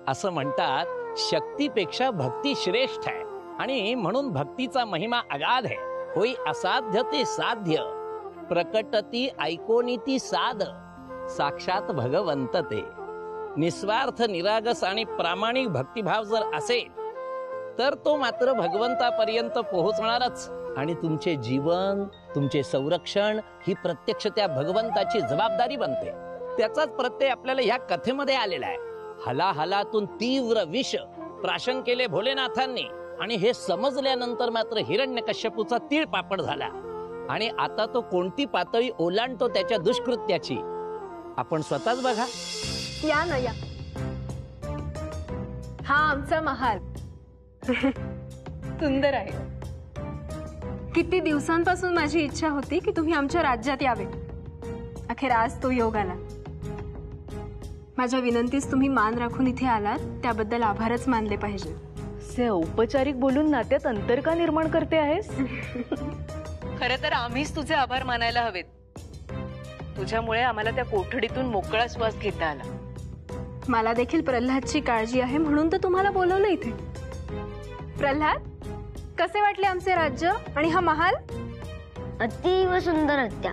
असं म्हणतात शक्तीपेक्षा भक्ती श्रेष्ठ आहे आणि म्हणून भक्तीचा महिमा अगाध आहे. होई असाध्य ते साध्य, प्रकटती ऐकोनीती साध, साक्षात भगवंत ते. निस्वार्थ निरागस आणि प्रामाणिक भक्तिभाव जर असेल तर तो मात्र भगवंतापर्यंत पोहोचणारच. आणि तुमचे जीवन, तुमचे संरक्षण ही प्रत्यक्ष त्या भगवंताची जबाबदारी बनते. त्याचाच प्रत्यय आपल्याला ह्या कथेमध्ये आलेला आहे. हलाहलातून तीव्र विष प्राशन केले भोलेनाथांनी आणि हे समजल्यानंतर मात्र हिरण्यकश्यपूचा तीळ पापड झाला. आणि आता तो कोणती पातळी ओलांडतो त्याच्या दुष्कृत्याची आपण स्वतःच बघा. या ना या. हा आमचा महाल सुंदर आहे. किती दिवसांपासून माझी इच्छा होती की तुम्ही आमच्या राज्यात यावे. अखेर आज तो योग आला. माझ्या विनंतीस तुम्ही मान राखून इथे आलात त्याबद्दल आभारच मानले पाहिजे. से औपचारिक बोलून नात्यात अंतर का निर्माण करते आहेस? खरं तर आम्हीच तुझे आभार मानायला हवेत. तुझ्यामुळे आम्हाला त्या कोठडीतून मोकळा श्वास घेता आला. मला देखील प्रल्हादची काळजी आहे म्हणून तर तुम्हाला बोलवलं इथे. प्रल्हाद, कसे वाटले आमचे राज्य आणि हा महाल? अतिव सुंदर हत्या.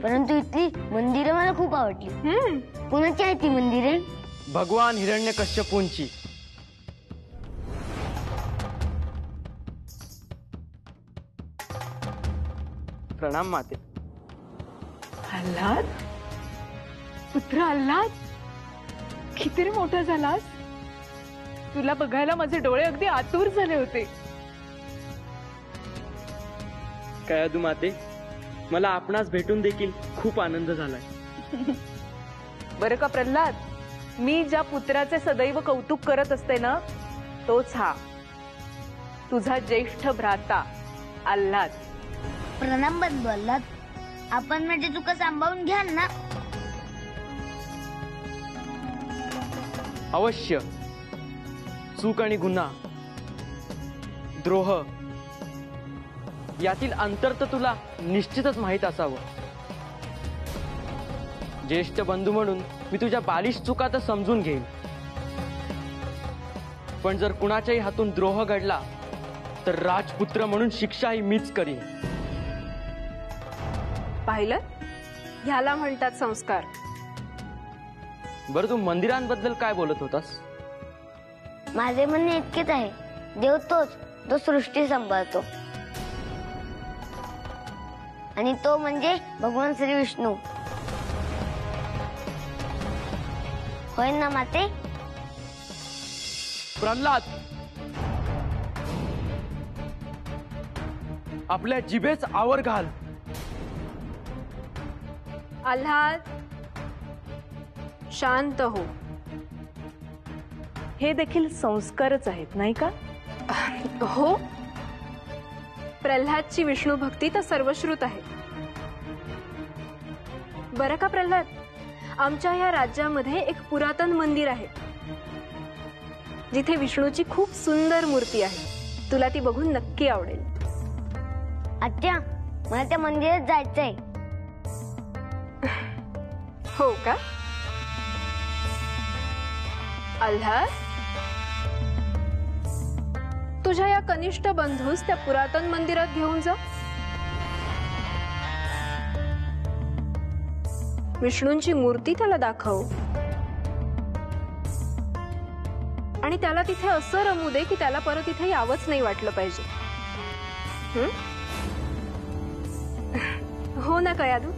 परंतु इथली मंदिरे मला खूप आवडली. कोणाची आहे ती मंदिरे? भगवान हिरण्यकश्यपूंची. प्रणाम माते. आल्हाद, पुत्र आल्हाद, किती रे मोठा झालास. तुला बघायला माझे डोळे अगदी आतुर झाले होते. काय अदू माते, मला आपणास भेटून देखील खूप आनंद झालाय. बरं का प्रल्हाद, मी ज्या पुत्राचे सदैव कौतुक करत असते ना तोच हा तुझा ज्येष्ठ भ्राता आल्हाद. प्रणाम बदलात. आपण म्हणजे चुका सांभाळून घ्याल ना? अवश्य. चूक आणि गुन्हा, द्रोह यातील अंतर तर तुला निश्चितच माहीत असावं. ज्येष्ठ बंधू म्हणून मी तुझ्या बालिश चुका तर समजून घेईन, पण जर कुणाच्याही हातून द्रोह घडला तर राजपुत्र म्हणून शिक्षाही मीच करीन. पाहिलं, ह्याला म्हणतात संस्कार. बरं, तू मंदिरांबद्दल काय बोलत होतास? माझे म्हणणे इतकेच आहे. देव तोच जो सृष्टी सांभाळतो आणि तो म्हणजे भगवान श्री विष्णू. होय ना माते? प्रल्हाद, आपल्या जिभेच आवर घाल. आल्हाद, शांत हो. हे देखील संस्कारच आहेत नाही का? हो, प्रल्हादची विष्णू भक्ती तर सर्वश्रुत आहे. बरं का प्रल्हाद, आमच्या या राज्यामध्ये एक पुरातन मंदिर आहे जिथे विष्णूची खूप सुंदर मूर्ती आहे. तुला ती बघून नक्की आवडेल. आत्या, मला त्या मंदिरात जायचंय. हो का? आल्हाद, तुझ्या या कनिष्ठ बंधूस त्या पुरातन मंदिरात घेऊन जा. विष्णूंची मूर्ती त्याला दाखव आणि त्याला तिथे असं रमू दे की त्याला परत इथे यावंच नाही वाटलं पाहिजे. हो ना कयादू?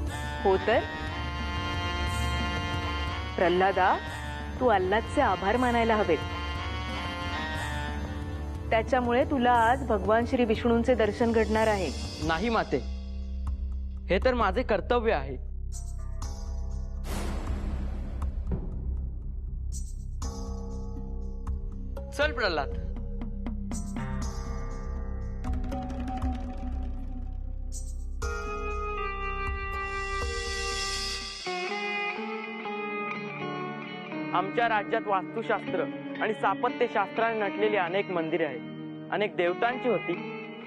हो तर. प्रल्हादा, तू आल्हादचे आभार मानायला हवेत. त्याच्यामुळे तुला आज भगवान श्री विष्णूंचे दर्शन घडणार आहे. नाही माते, हे तर माझे कर्तव्य आहे. चल प्रल्हाद. आमच्या राज्यात वास्तुशास्त्र आणि स्थापत्यशास्त्राने नटलेली अनेक मंदिरे आहेत. अनेक देवतांची होती,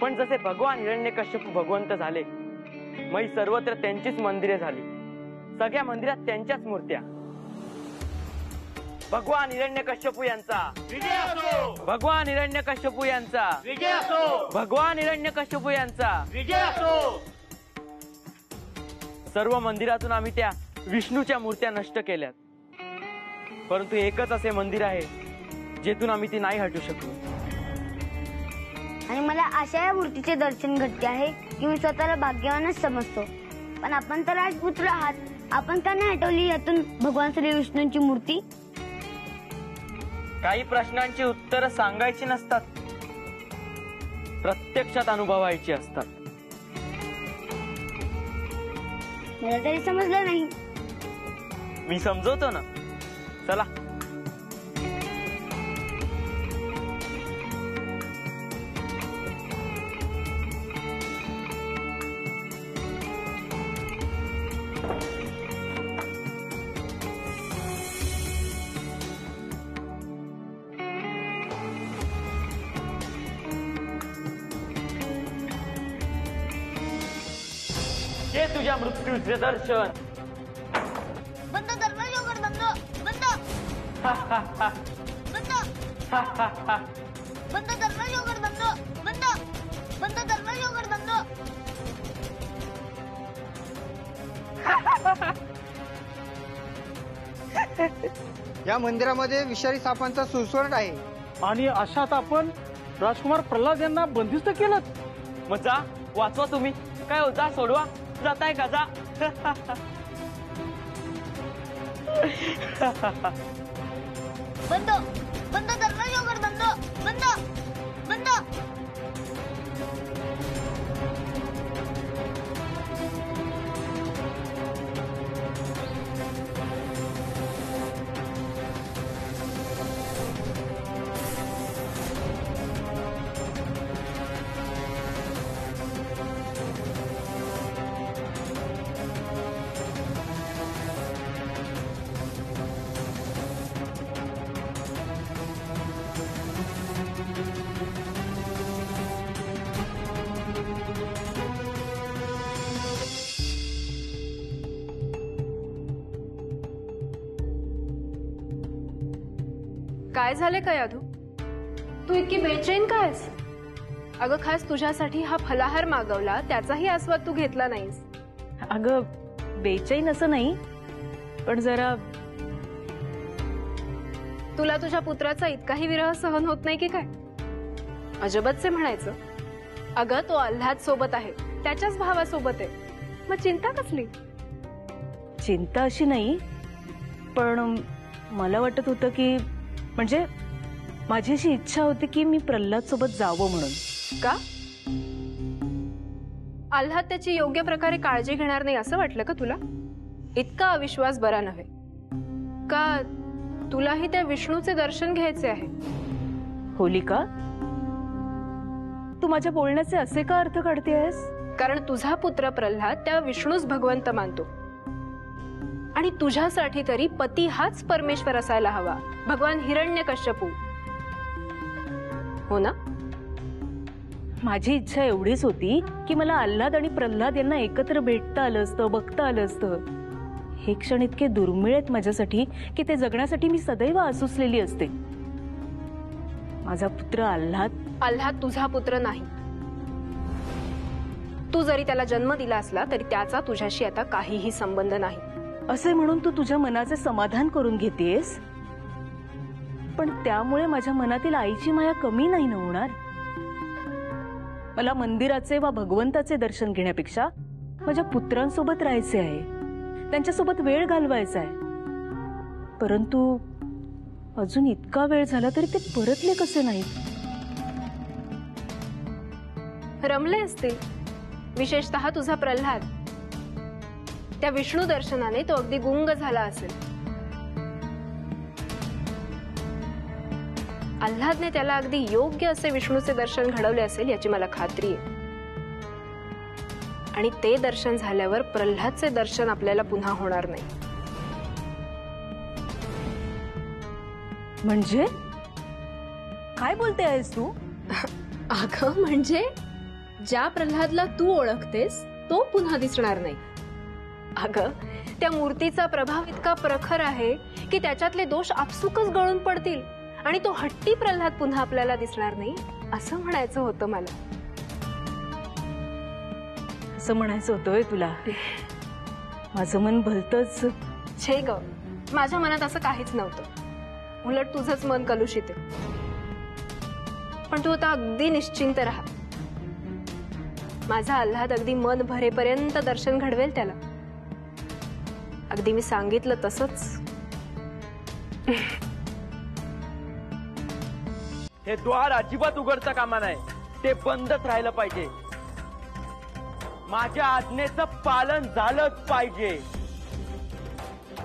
पण जसे भगवान हिरण्यकश्यप भगवंत झाले, मग सर्वत्र त्यांचीच मंदिरे झाली. सगळ्या मंदिरात त्यांच्याच मूर्त्या. भगवान हिरण्यकश्यपू यांचा विजय असो, भगवान हिरण्यकश्यपू यांचा विजय असो, भगवान हिरण्यकश्यपू यांचा विजय असो. सर्व मंदिरातून आम्ही त्या विष्णूच्या मूर्त्या नष्ट केल्यात, परंतु एकच असे मंदिर आहे जेथून आम्ही ती नाही हटू शकलो. आणि मला अशा या मूर्तीचे दर्शन घडते आहे की मी स्वतःला भाग्यवानच समजतो. पण आपण तर राजपुत्र आहात, आपण का नाही हटवली यातून भगवान श्री विष्णूंची मूर्ती? काही प्रश्नांची उत्तरं सांगायची नसतात, प्रत्यक्षात अनुभवायची असतात. मला तरी समजलं नाही. मी समजवतो ना, चला. हे तुझ्या मृत्यूचे दर्शन. बंद दरवाजा उघड, बंद बंद बंद बंद दरवाजा उघड, बंद बंद बंद दरवाजा उघड, बंद. या मंदिरामध्ये विषारी सापांचा सुळसुळाट आहे. आणि अशात आपण राजकुमार प्रल्हाद यांना बंदिस्त केलं. मग जा, वाचवा तुम्ही. काय हो, जा, सोडवा. जाताय का? जा. बंद बंद दरवाजा उघड, बंद बंद बंद. काय झाले का यादू? तू इतकी बेचैन काय आहेस? अगं खास तुझ्यासाठी हा फलाहार मागवला, त्याचाही आस्वाद तू घेतला नाहीस. अगं बेचैन असं नाही, पण जरा तुला तुझ्या पुत्राचा इतकाही विरह सहन होत नाही की काय? अजबच म्हणायचं. अगं तो आल्हाद सोबत आहे, त्याच्याच भावासोबत आहे, मग चिंता कसली? चिंता अशी नाही, पण मला वाटत होतं की म्हणजे माझी अशी इच्छा होती की मी प्रल्हाद सोबत जावं म्हणून. का? आल्हाद त्याची योग्य प्रकारे काळजी घेणार नाही असं वाटलं का तुला? इतका अविश्वास बरा नव्हे का? तुलाही त्या विष्णूचे दर्शन घ्यायचे आहे. होलिका, तू माझ्या बोलण्याचे असे का अर्थ काढतेस? कारण तुझा पुत्र प्रल्हाद त्या विष्णूच भगवंत मानतो, आणि तुझ्यासाठी तरी पती हाच परमेश्वर असायला हवा, भगवान हिरण्यकश्यपू, हो ना? माझी इच्छा एवढीच होती की मला आल्हाद आणि प्रल्हाद यांना एकत्र भेटता आलं असतं, बघता आलं असतं. हे क्षण इतके दुर्मिळ आहेत माझ्यासाठी की ते जगण्यासाठी मी सदैव आसुसलेली असते. माझा पुत्र आल्हाद तुझा पुत्र नाही. तू जरी त्याला जन्म दिला असला तरी त्याचा तुझ्याशी आता काहीही संबंध नाही. असे म्हणून तू तुझ्या मनाचे समाधान करून घेतेस, पण त्यामुळे माझ्या मनातील आईची माया कमी नाही न होणार. मला मंदिराचे वा भगवंताचे दर्शन घेण्यापेक्षा माझ्या पुत्रांसोबत राहायचे आहे, त्यांच्यासोबत वेळ घालवायचा आहे. परंतु अजून इतका वेळ झाला तरी ते परतले कसे नाहीत? रमले असतील, विशेषतः तुझा प्रल्हाद. त्या विष्णू दर्शनाने तो अगदी गुंग झाला असेल. आल्हादने त्याला अगदी योग्य असे विष्णूचे दर्शन घडवले असेल याची मला खात्री आहे. आणि ते दर्शन झाल्यावर प्रल्हादचे दर्शन आपल्याला पुन्हा होणार नाही. म्हणजे काय बोलते आहेस तू? अगं म्हणजे ज्या प्रल्हादला तू ओळखतेस तो पुन्हा दिसणार नाही. अगं, त्या मूर्तीचा प्रभाव इतका प्रखर आहे की त्याच्यातले दोष आपसुकच गळून पडतील आणि तो हट्टी प्रल्हाद पुन्हा आपल्याला दिसणार नाही, असं म्हणायचं होतं मला. असं म्हणायचं होतंय तुला? माझं मन भलतच. छे ग, माझ्या मनात असं काहीच नव्हतं. उलट तुझंच मन कलुषित आहे. पण तू आता अगदी निश्चिंत राहा. माझा आल्हाद अगदी मन भरेपर्यंत दर्शन घडवेल त्याला. अगदी मी सांगितलं तसंच. हे द्वार अजिबात उघडता कामा नाही, ते बंदच राहिलं पाहिजे. माझ्या आज्ञेचं पालन झालंच पाहिजे.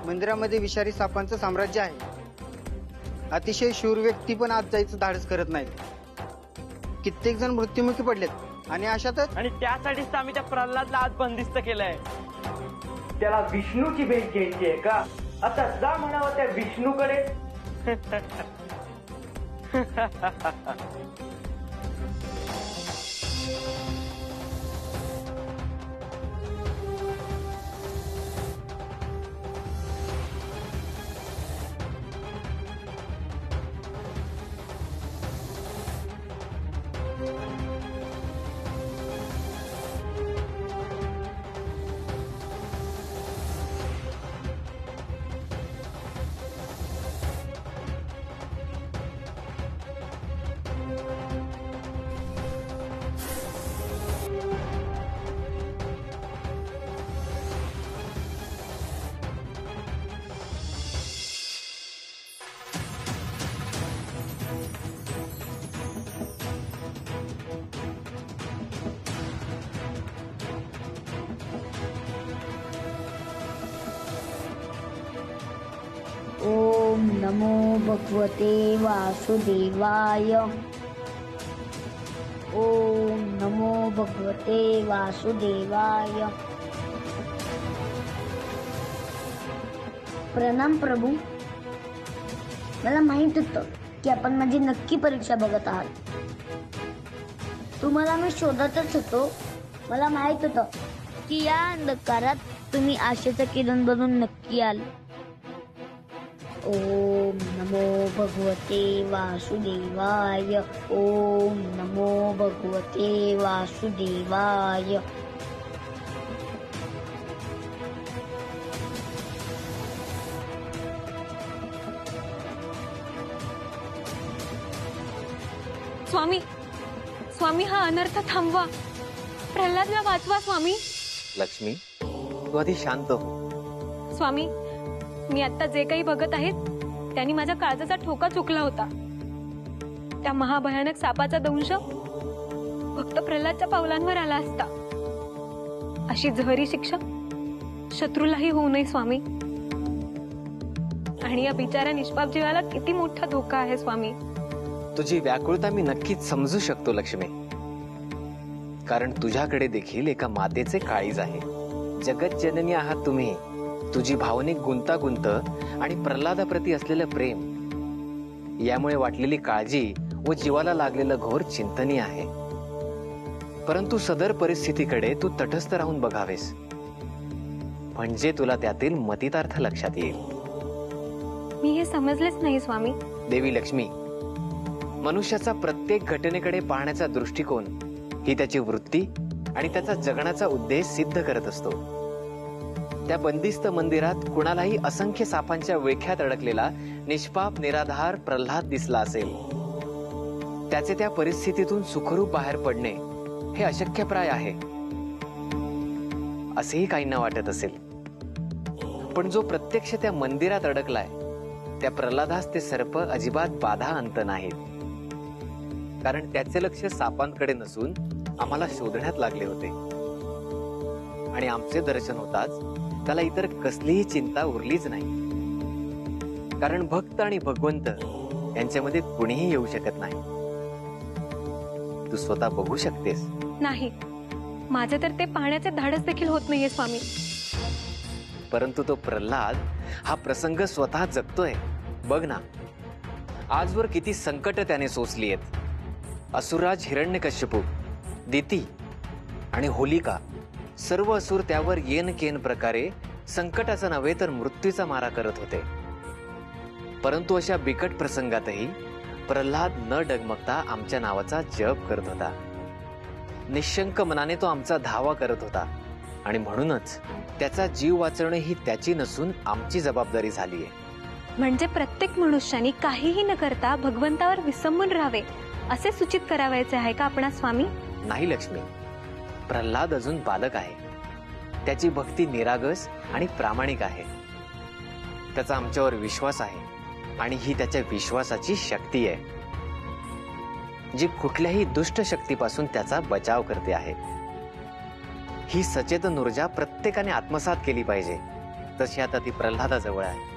मंदिरामध्ये विषारी सापांचं साम्राज्य आहे. अतिशय शूर व्यक्ती पण आत जायचं धाडस करत नाही. कित्येक जण मृत्युमुखी पडलेत आणि अशातच. आणि त्यासाठीच आम्ही त्या प्रल्हादला आज बंदिस्त केलंय. त्याला विष्णूची भेट घ्यायची आहे का? आता जा म्हणावं त्या विष्णूकडे. ओम नमो भगवते वासुदेवाय. ओम नमो भगवते वासुदेवाय. प्रणाम प्रभू. मला माहित होतं की आपण माझी नक्की परीक्षा बघत आहात. तुम्हाला मी शोधतच होतो. मला माहित होतं की या अंधकारात तुम्ही आशेचं किरण बनून नक्की आल. ओम नमो भगवते वासुदेवाय. ओम नमो भगवते वासुदेवाय. स्वामी, स्वामी, हा अनर्थ थांबवा. प्रल्हादला वाचवा स्वामी. लक्ष्मी, तू आधी शांत हो. स्वामी, मी आता जे काही बघत आहेत त्यांनी माझ्या काळजाचा ठोका चुकला होता. त्या महाभयानक सापाचा दंश फक्त प्रल्हादच्या पावलांवर आला असता. अशी जहरी शिक्षा शत्रूलाही होऊ नये स्वामी. आणि या बिचाऱ्या निष्पाप जीवाला किती मोठा धोका आहे स्वामी. तुझी व्याकुळता मी नक्कीच समजू शकतो लक्ष्मी, कारण तुझ्याकडे देखील एका मातेचे काळीज आहे. जगत जननी आहात तुम्ही. तुझी भावनिक गुंतागुंत आणि प्रल्हादाप्रती असलेलं प्रेम यामुळे वाटलेली काळजी व जीवाला लागलेलं घोर चिंतनीय आहे. परंतु सदर परिस्थितीकडे तू तटस्थ राहून बघावेस, म्हणजे तुला त्यातील मतितार्थ लक्षात येईल. मी हे समजलेच नाही स्वामी. देवी लक्ष्मी, मनुष्याचा प्रत्येक घटनेकडे पाहण्याचा दृष्टिकोन ही त्याची वृत्ती आणि त्याचा जगण्याचा उद्देश सिद्ध करत असतो. त्या बंदिस्त मंदिरात कुणालाही असंख्य सापांच्या विळख्यात अडकलेला निष्पाप निराधार प्रल्हाद दिसला असेल. त्याचे त्या परिस्थितीतून सुखरूप बाहेर पडणे हे अशक्यप्राय आहे असेही काहींना वाटत असेल. पण जो प्रत्यक्ष त्या मंदिरात अडकलाय त्या प्रल्हादास ते सर्प अजिबात बाधा अंत नाहीत, कारण त्याचे लक्ष सापांकडे नसून आम्हाला शोधण्यात लागले होते. आणि आमचे दर्शन होताच त्याला इतर कसलीही चिंता उरलीच नाही, कारण भक्त आणि भगवंत यांच्यामध्ये कुणीही येऊ शकत नाही. तू स्वतः बघू शकतेस. नाही, माझे तर ते पाहण्याचे धाडस देखील होत नाहीये स्वामी. परंतु तो प्रल्हाद हा प्रसंग स्वतः जगतोय. बघ ना, आजवर किती संकट त्याने सोसली आहेत. असुराज हिरण्यकश्यपू, दिती आणि होलिका सर्व असुर त्यावर येन केन प्रकारे संकटाचा नव्हे तर मृत्यूचा मारा करत होते. परंतु अशा बिकट प्रसंगातही प्रल्हाद न डगमगता आमच्या नावाचा जप करत होता. निशंक मनाने तो आमचा धावा करत होता आणि म्हणूनच त्याचा जीव वाचवणे ही त्याची नसून आमची जबाबदारी झाली आहे. म्हणजे प्रत्येक मनुष्याने काहीही न करता भगवंतावर विसंबून राहावे असे सूचित करावायचे आहे का आपणा स्वामी? नाही लक्ष्मी, प्रल्हाद अजून बालक आहे. त्याची भक्ती निरागस आणि प्रामाणिक आहे. त्याचा आमच्यावर विश्वास आहे आणि ही त्याच्या विश्वासाची शक्ती आहे जी कुठल्याही दुष्ट शक्तीपासून त्याचा बचाव करते आहे. ही सचेतन ऊर्जा प्रत्येकाने आत्मसात केली पाहिजे, तशी आता ती प्रल्हादाजवळ आहे.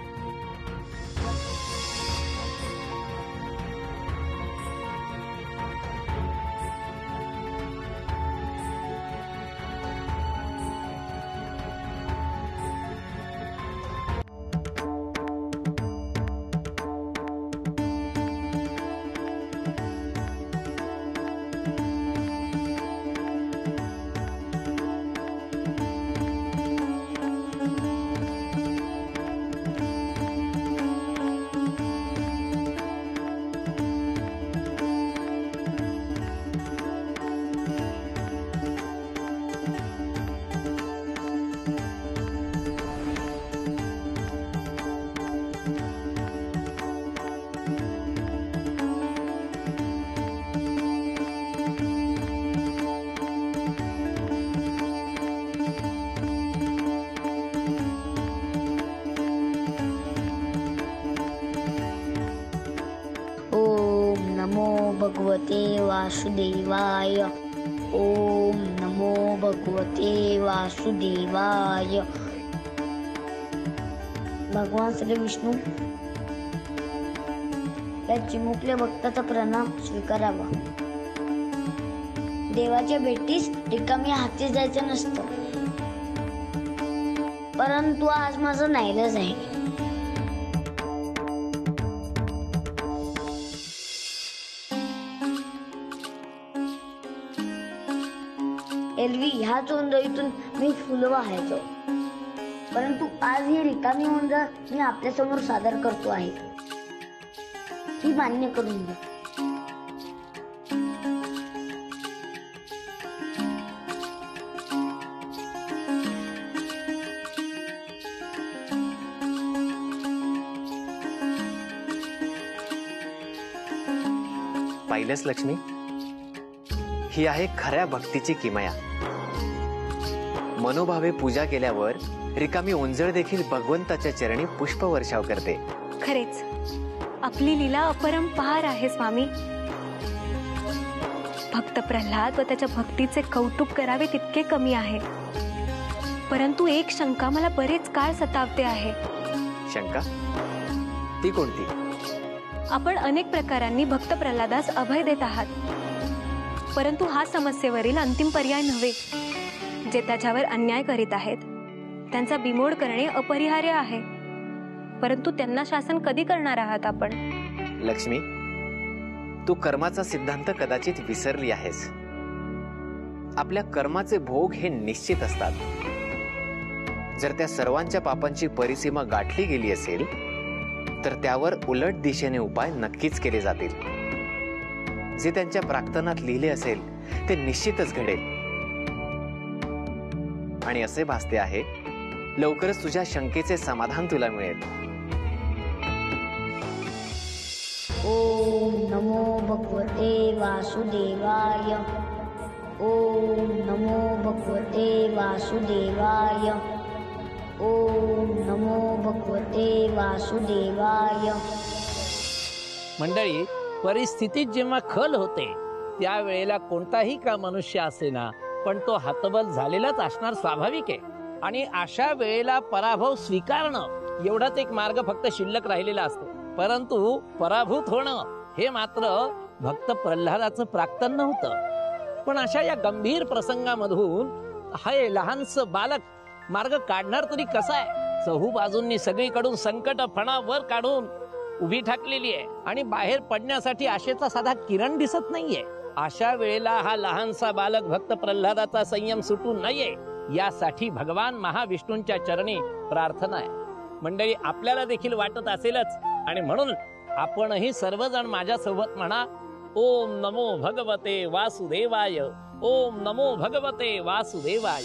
भगवते वासुदेवाय. ओम नमो भगवते वासुदेवाय. भगवान श्री विष्णू, या चिमुकल्या भक्ताचा प्रणाम स्वीकारावा. देवाच्या भेटीस रिकामी हाती जायचं नसतं, परंतु आज माझं नाईलाज आहे. एरवी ह्या चोंदळीतून मी फुलं वाहायचो, परंतु आज ही रिकामी मुंजा मी आपल्या समोर सादर करतो आहे, ही मान्य करून घ्या. पाहिलंस लक्ष्मी, ही आहे खऱ्या भक्तीची किमया. मनोभावे पूजा केल्यावर रिकामी ओंजळ देखील भगवंताच्या चरणी पुष्पवर्षाव करते. खरेच आपली लीला अपरंपार आहे स्वामी. भक्त प्रल्हाद व त्याच्या भक्तीचे कौतुक करावे तितके कमी आहे, परंतु एक शंका मला बरेच काळ सतावते आहे. शंका? ती कोणती? आपण अनेक प्रकारांनी भक्त प्रल्हादास अभय देत आहात, परंतु हा समस्येवरील अंतिम पर्याय नव्हे. जे त्याच्यावर अन्याय करीत आहेत त्यांचा बिमोड करणे अपरिहार्य आहे, परंतु त्यांना शासन कधी करणार आहात आपण? लक्ष्मी, तू कर्माचा सिद्धांत कदाचित विसरली आहेस. आपल्या कर्माचे भोग हे निश्चित असतात. जर त्या सर्वांच्या पापांची परिसीमा गाठली गेली असेल तर त्यावर उलट दिशेने उपाय नक्कीच केले जातील. जे त्यांच्या प्राक्तनात लिहिले असेल ते निश्चितच घडेल. आणि असे भासते आहे लवकरच तुझ्या शंकेचे समाधान तुला मिळेल. ओम नमो भगवते वासुदेवाय. ओम नमो भगवते वासुदेवाय. ओम नमो भगवते वासुदेवाय. मंडळी, परिस्थितीत जेव्हा खल होते त्यावेळेला कोणताही का मनुष्य असेना, पण तो हतबल झालेलाच असणार स्वाभाविक आहे. आणि अशा वेळेला पराभव स्वीकारणं एवढाच एक मार्ग फक्त शिल्लक राहिलेला असतो. परंतु पराभूत होणं हे मात्र भक्त प्रल्हादाचं प्राक्तन नव्हतं. पण अशा या गंभीर प्रसंगामधून हे लहानसं बालक मार्ग काढणार तरी कसा आहे? चहू बाजूंनी सगळीकडून संकट फणा वर काढून उभी ठाकलेली आहे आणि बाहेर पडण्यासाठी आशेचा साधा किरण दिसत नाहीये. अशा वेळेला हा लहानसा बालक भक्त प्रल्हादाचा संयम सुटू नये यासाठी भगवान महाविष्णूंच्या चरणी प्रार्थना आहे. मंडळी, आपल्याला देखील वाटत असेलच आणि म्हणून आपणही सर्वजण माझ्यासोबत म्हणा, ओम नमो भगवते वासुदेवाय, ओम नमो भगवते वासुदेवाय.